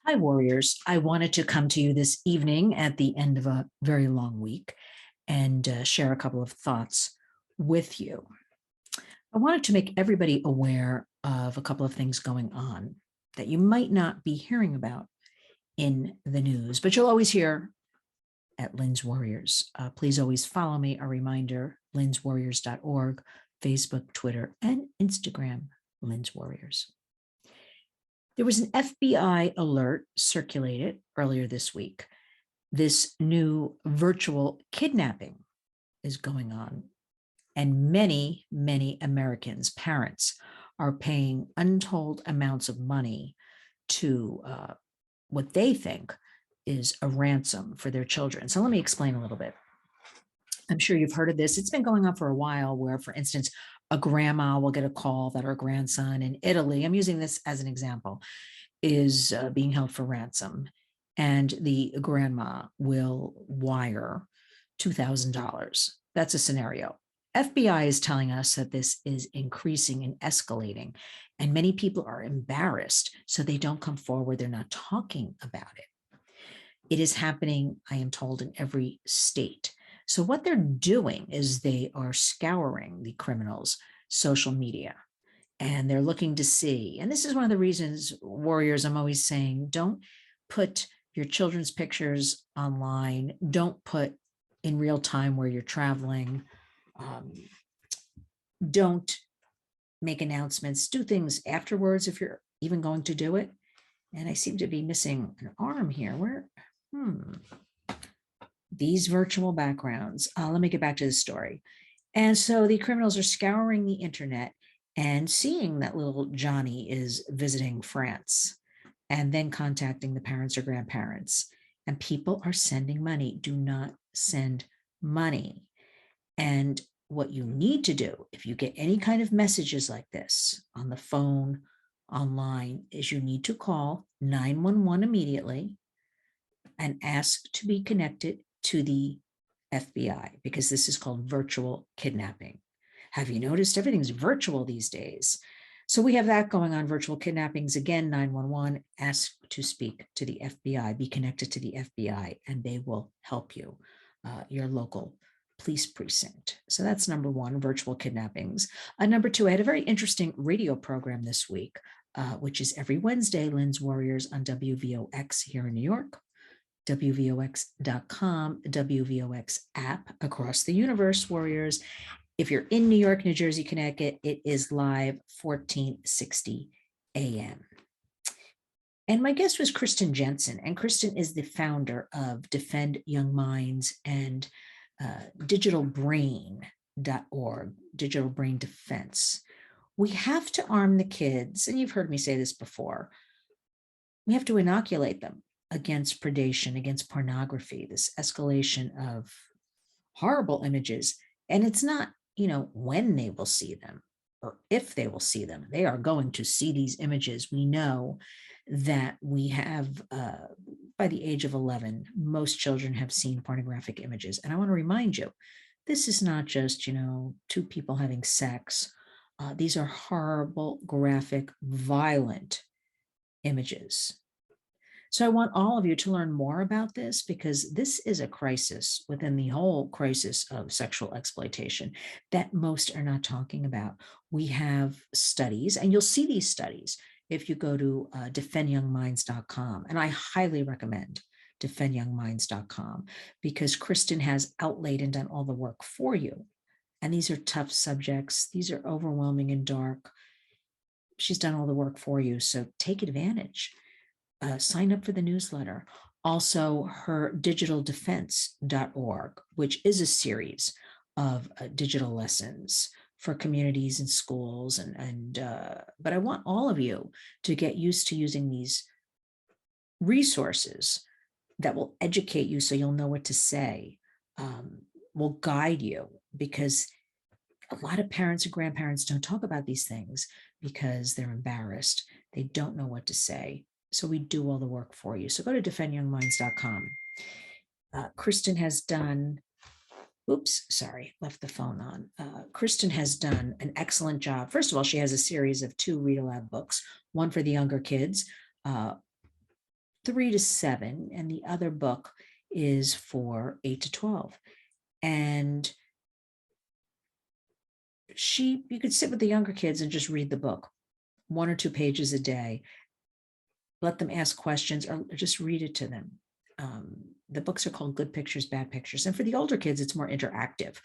Hi, warriors. I wanted to come to you this evening at the end of a very long week and share a couple of thoughts with you. I wanted to make everybody aware of a couple of things going on that you might not be hearing about in the news, but you'll always hear at Lynn's Warriors. Please always follow me. A reminder, lynswarriors.org, Facebook, Twitter, and Instagram, Lynn's Warriors. There was an FBI alert circulated earlier this week. This new virtual kidnapping is going on, and many, many Americans, parents, are paying untold amounts of money to what they think is a ransom for their children. So let me explain a little bit. I'm sure you've heard of this. It's been going on for a while where, for instance, a grandma will get a call that her grandson in Italy, I'm using this as an example, is being held for ransom. And the grandma will wire $2,000. That's a scenario. FBI is telling us that this is increasing and escalating, and many people are embarrassed, so they don't come forward. They're not talking about it. It is happening, I am told, in every state. So what they're doing is they are scouring the criminals' social media, and they're looking to see. And this is one of the reasons, warriors, I'm always saying, don't put your children's pictures online. Don't put in real time where you're traveling. Don't make announcements. Do things afterwards if you're even going to do it. And I seem to be missing an arm here. Where? These virtual backgrounds. Let me get back to the story. And so the criminals are scouring the internet and seeing that little Johnny is visiting France and then contacting the parents or grandparents. And people are sending money. Do not send money. And what you need to do if you get any kind of messages like this on the phone, online, is you need to call 911 immediately and ask to be connected to the FBI, because this is called virtual kidnapping. Have you noticed everything's virtual these days? So we have that going on, virtual kidnappings. Again, 911, ask to speak to the FBI, be connected to the FBI, and they will help you, your local police precinct. So that's number one, virtual kidnappings. Number two, I had a very interesting radio program this week, which is every Wednesday, Lynn's Warriors on WVOX here in New York. WVOX.com, WVOX app across the universe, warriors. If you're in New York, New Jersey, Connecticut, it is live 1460 a.m. And my guest was Kristen Jensen, and Kristen is the founder of Defend Young Minds and digitalbrain.org, Digital Brain Defense. We have to arm the kids, and you've heard me say this before, we have to inoculate them against predation, against pornography, this escalation of horrible images. And it's not, when they will see them or if they will see them. They are going to see these images. We know that we have, by the age of 11, most children have seen pornographic images. And I want to remind you, this is not just, two people having sex. These are horrible, graphic, violent images. So I want all of you to learn more about this, because this is a crisis within the whole crisis of sexual exploitation that most are not talking about. We have studies, and you'll see these studies if you go to defendyoungminds.com. And I highly recommend defendyoungminds.com, because Kristen has outlaid and done all the work for you. And these are tough subjects. These are overwhelming and dark. She's done all the work for you. So take advantage. Sign up for the newsletter. Also, her digitaldefense.org, which is a series of digital lessons for communities and schools. But I want all of you to get used to using these resources that will educate you so you'll know what to say, will guide you, because a lot of parents and grandparents don't talk about these things because they're embarrassed. They don't know what to say. So we do all the work for you. So go to defendyoungminds.com. Kristen has done, left the phone on. Kristen has done an excellent job. First of all, she has a series of 2 read aloud books, one for the younger kids, 3 to 7, and the other book is for 8 to 12. And you could sit with the younger kids and just read the book, 1 or 2 pages a day. Let them ask questions or just read it to them. The books are called Good Pictures, Bad Pictures. And for the older kids, it's more interactive,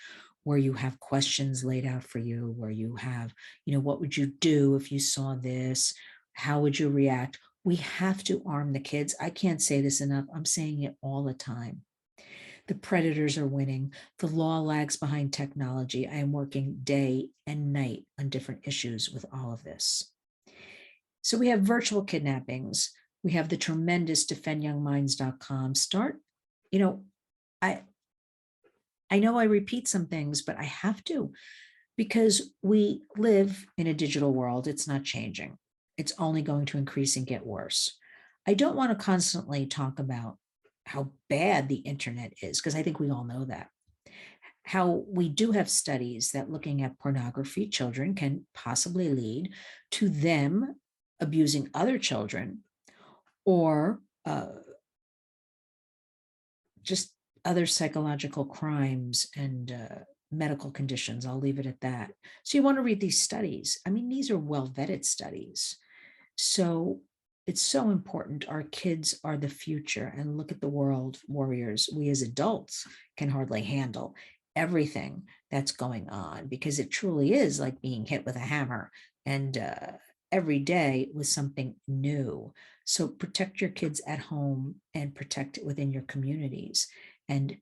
where you have questions laid out for you, where you have, what would you do if you saw this? How would you react? We have to arm the kids. I can't say this enough. I'm saying it all the time. The predators are winning. The law lags behind technology. I am working day and night on different issues with all of this. So we have virtual kidnappings. We have the tremendous defendyoungminds.com. Start, I know I repeat some things, but I have to, because we live in a digital world. It's not changing. It's only going to increase and get worse. I don't want to constantly talk about how bad the internet is, because I think we all know that. How we do have studies that looking at pornography, children can possibly lead to them abusing other children, or just other psychological crimes and medical conditions. I'll leave it at that. So you want to read these studies. I mean, these are well-vetted studies. So it's so important. Our kids are the future, and look at the world, warriors. We as adults can hardly handle everything that's going on, because it truly is like being hit with a hammer, and every day with something new. So protect your kids at home and protect it within your communities, and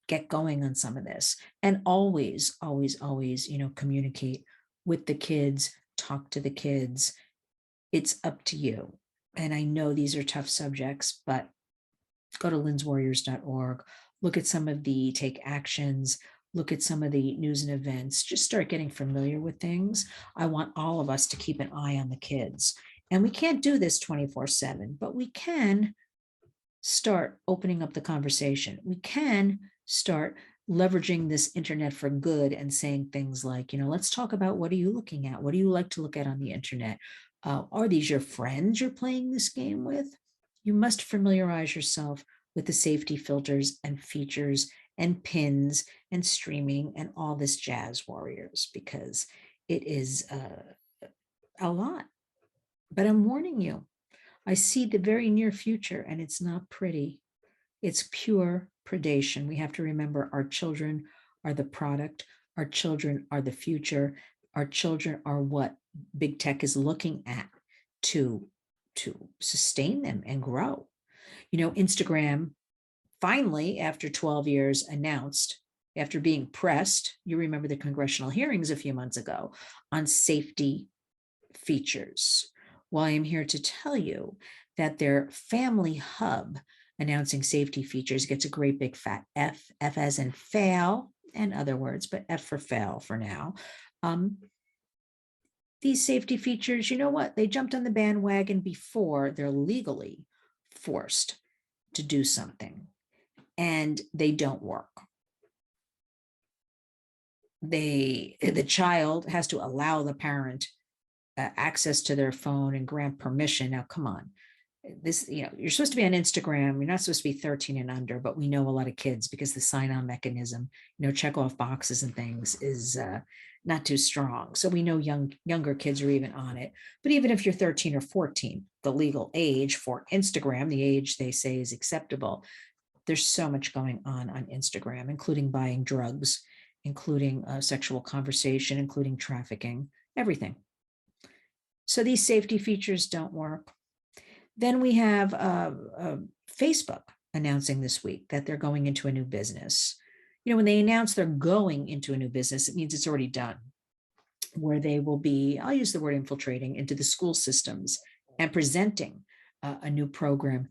get going on some of this. And always, always, always, communicate with the kids, talk to the kids. It's up to you. And I know these are tough subjects, but go to linswarriors.org, look at some of the take actions, look at some of the news and events, just start getting familiar with things. I want all of us to keep an eye on the kids. And we can't do this 24/7, but we can start opening up the conversation. We can start leveraging this internet for good and saying things like, let's talk about, what are you looking at? What do you like to look at on the internet? Are these your friends you're playing this game with? You must familiarize yourself with the safety filters and features and pins and streaming and all this jazz, warriors, because it is a lot. But I'm warning you, I see the very near future, and it's not pretty. It's pure predation. We have to remember our children are the product. Our children are the future. Our children are what big tech is looking at to sustain them and grow. Instagram finally, after 12 years, announced, after being pressed, you remember the congressional hearings a few months ago on safety features. Well, I am here to tell you that their family hub announcing safety features gets a great big fat F as in fail, and other words, but F for fail for now. These safety features, you know what? They jumped on the bandwagon before they're legally forced to do something, and they don't work. The child has to allow the parent access to their phone and grant permission. Now, come on. This, you're supposed to be on Instagram. You're not supposed to be 13 and under, but we know a lot of kids, because the sign-on mechanism, check off boxes and things, is not too strong. So we know younger kids are even on it. But even if you're 13 or 14, the legal age for Instagram, the age they say is acceptable, there's so much going on Instagram, including buying drugs, including sexual conversation, including trafficking, everything. So these safety features don't work. Then we have Facebook announcing this week that they're going into a new business. When they announce they're going into a new business, it means it's already done, where they will be, I'll use the word infiltrating, into the school systems and presenting a new program,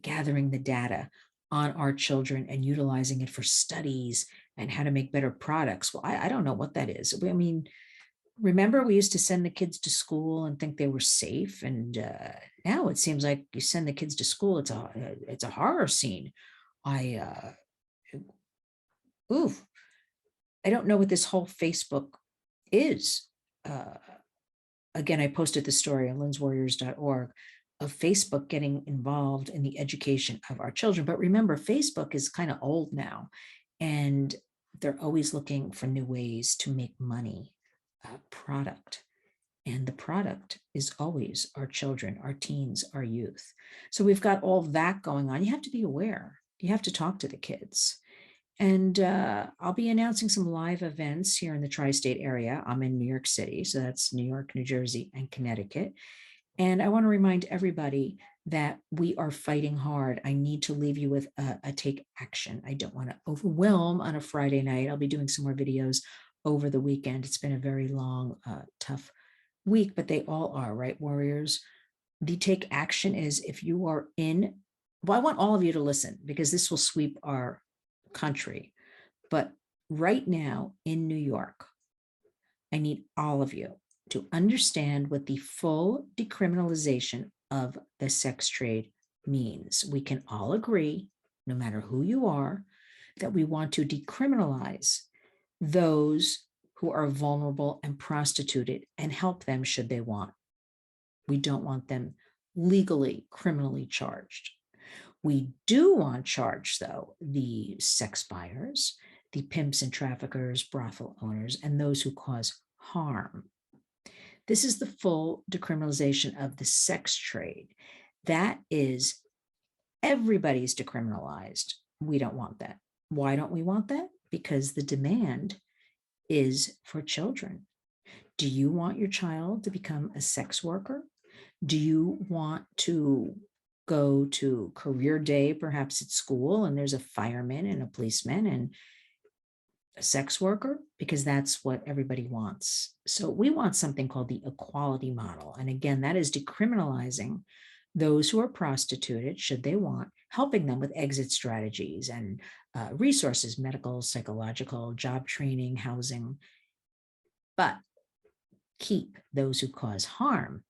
gathering the data on our children and utilizing it for studies and how to make better products. Well, I don't know what that is. I mean, remember, we used to send the kids to school and think they were safe, and now it seems like you send the kids to school, it's a horror scene. I don't know what this whole Facebook is. Again, I posted the story on linswarriors.org Facebook getting involved in the education of our children. But remember, Facebook is kind of old now, and they're always looking for new ways to make money, product. And the product is always our children, our teens, our youth. So we've got all that going on. You have to be aware. You have to talk to the kids. And I'll be announcing some live events here in the tri-state area. I'm in New York City, so that's New York, New Jersey, and Connecticut. And I want to remind everybody that we are fighting hard. I need to leave you with a take action. I don't want to overwhelm on a Friday night. I'll be doing some more videos over the weekend. It's been a very long, tough week, but they all are, right, warriors? The take action is if you are in, well, I want all of you to listen because this will sweep our country. But right now in New York, I need all of you to understand what the full decriminalization of the sex trade means. We can all agree, no matter who you are, that we want to decriminalize those who are vulnerable and prostituted and help them should they want. We don't want them legally, criminally charged. We do want charged, though, the sex buyers, the pimps and traffickers, brothel owners, and those who cause harm. This is the full decriminalization of the sex trade. That is, everybody's decriminalized. We don't want that. Why don't we want that? Because the demand is for children. Do you want your child to become a sex worker? Do you want to go to career day, perhaps at school, and there's a fireman and a policeman and a sex worker? Because that's what everybody wants. So we want something called the equality model. And again, that is decriminalizing those who are prostituted, should they want, helping them with exit strategies and resources, medical, psychological, job training, housing. But keep those who cause harm.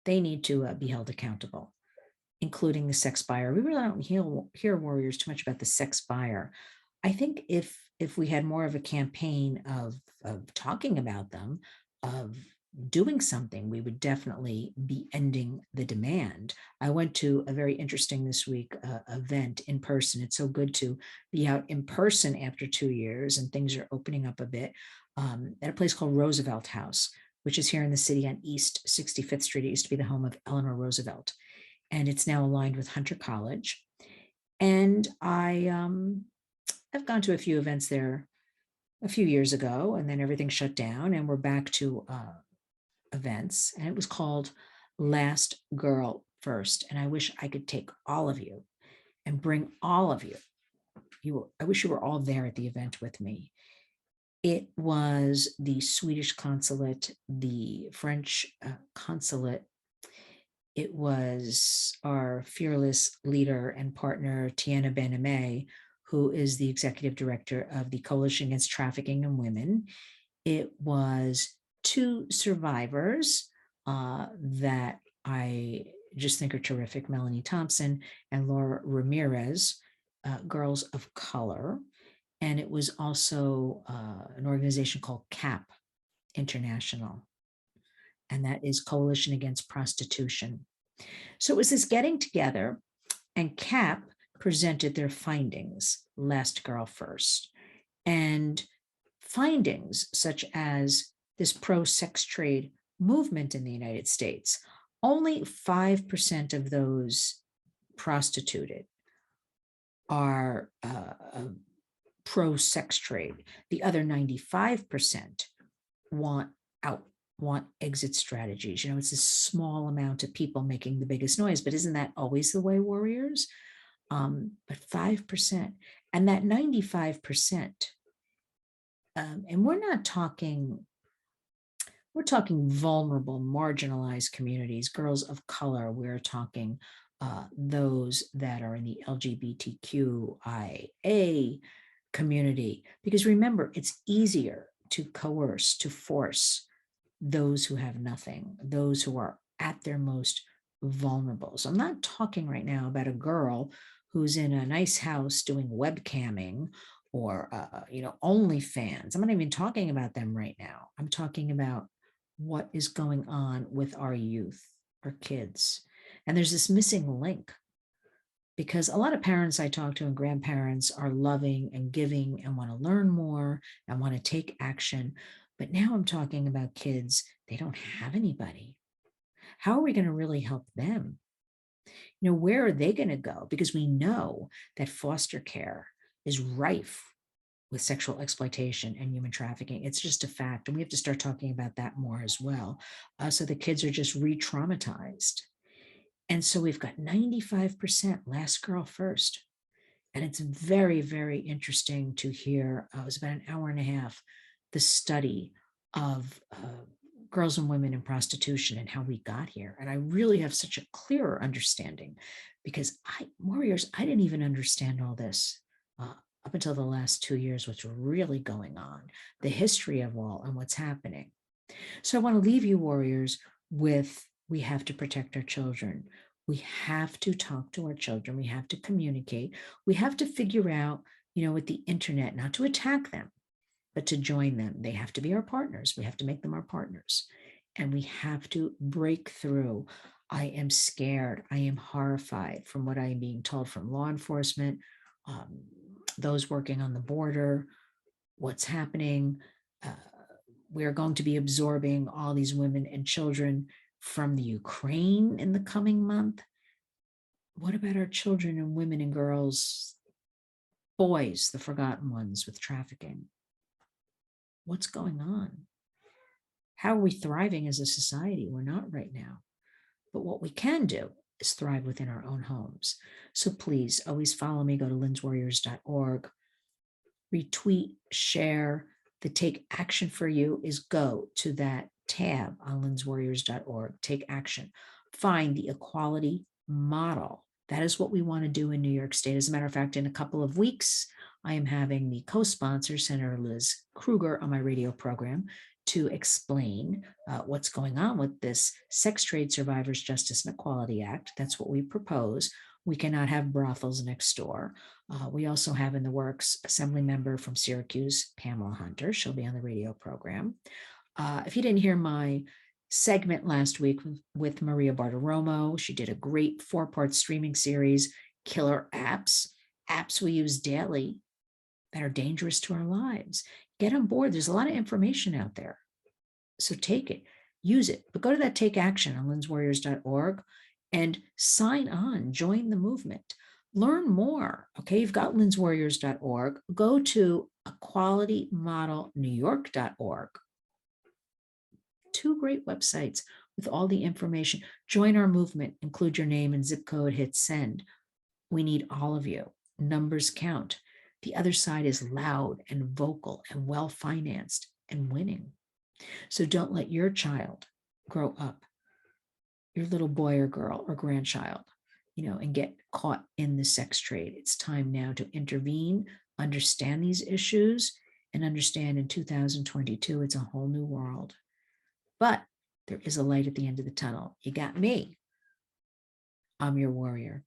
They need to be held accountable, including the sex buyer. We really don't hear warriors too much about the sex buyer. I think if we had more of a campaign of talking about them, of doing something, we would definitely be ending the demand. I went to a very interesting this week event in person. It's so good to be out in person after 2 years, and things are opening up a bit, at a place called Roosevelt House, which is here in the city on East 65th Street. It used to be the home of Eleanor Roosevelt, and it's now aligned with Hunter College. And I've gone to a few events there a few years ago, and then everything shut down, and we're back to events. And it was called Last Girl First. And I wish I could take all of you and bring all of you. I wish you were all there at the event with me. It was the Swedish consulate, the French consulate. It was our fearless leader and partner, Tiana Bename, who is the executive director of the Coalition Against Trafficking in Women. It was 2 survivors that I just think are terrific, Melanie Thompson and Laura Ramirez, girls of color. And it was also an organization called CAP International, and that is Coalition Against Prostitution. So it was this getting together, and CAP presented their findings, Last Girl First, and findings such as this pro-sex trade movement in the United States. Only 5% of those prostituted are pro-sex trade. The other 95% want out, want exit strategies. You know, it's a small amount of people making the biggest noise, but isn't that always the way, warriors? But 5%, and that 95%, and we're talking vulnerable, marginalized communities, girls of color. We're talking those that are in the LGBTQIA community, because remember, it's easier to coerce, to force those who have nothing, those who are at their most vulnerable. So I'm not talking right now about a girl who's in a nice house doing webcamming or OnlyFans. I'm not even talking about them right now. I'm talking about what is going on with our youth, our kids. And there's this missing link because a lot of parents I talk to and grandparents are loving and giving and want to learn more and want to take action. But now I'm talking about kids, they don't have anybody. How are we going to really help them? Where are they going to go? Because we know that foster care is rife with sexual exploitation and human trafficking. It's just a fact. And we have to start talking about that more as well. So the kids are just re-traumatized. And so we've got 95% last girl first. And it's very, very interesting to hear. It was about an hour and a half, the study of girls and women in prostitution and how we got here. And I really have such a clearer understanding because warriors, I didn't even understand all this up until the last 2 years, what's really going on, the history of all and what's happening. So I want to leave you warriors with, we have to protect our children. We have to talk to our children. We have to communicate. We have to figure out, with the internet, not to attack them, but to join them. They have to be our partners. We have to make them our partners. And we have to break through. I am scared. I am horrified from what I am being told from law enforcement, those working on the border, what's happening. We're going to be absorbing all these women and children from the Ukraine in the coming month. What about our children and women and girls, boys, the forgotten ones with trafficking? What's going on? How are we thriving as a society? We're not right now. But what we can do is thrive within our own homes. So please always follow me. Go to lynswarriors.org. Retweet, share. The take action for you is go to that tab on lynswarriors.org. Take action. Find the equality model. That is what we want to do in New York State. As a matter of fact, in a couple of weeks, I am having the co-sponsor, Senator Liz Krueger, on my radio program to explain what's going on with this Sex Trade Survivors Justice and Equality Act. That's what we propose. We cannot have brothels next door. We also have in the works Assembly member from Syracuse, Pamela Hunter. She'll be on the radio program. If you didn't hear my segment last week with Maria Bartiromo, she did a great 4-part streaming series, Killer Apps we use daily that are dangerous to our lives. Get on board. There's a lot of information out there. So take it, use it, but go to that take action on lynswarriors.org and sign on, join the movement, learn more. Okay, you've got lynswarriors.org. Go to equalitymodelnewyork.org. 2 great websites with all the information. Join our movement, include your name and zip code, hit send. We need all of you. Numbers count. The other side is loud and vocal and well-financed and winning. So don't let your child grow up, your little boy or girl or grandchild, and get caught in the sex trade. It's time now to intervene, understand these issues, and understand in 2022, it's a whole new world. But there is a light at the end of the tunnel. You got me. I'm your warrior.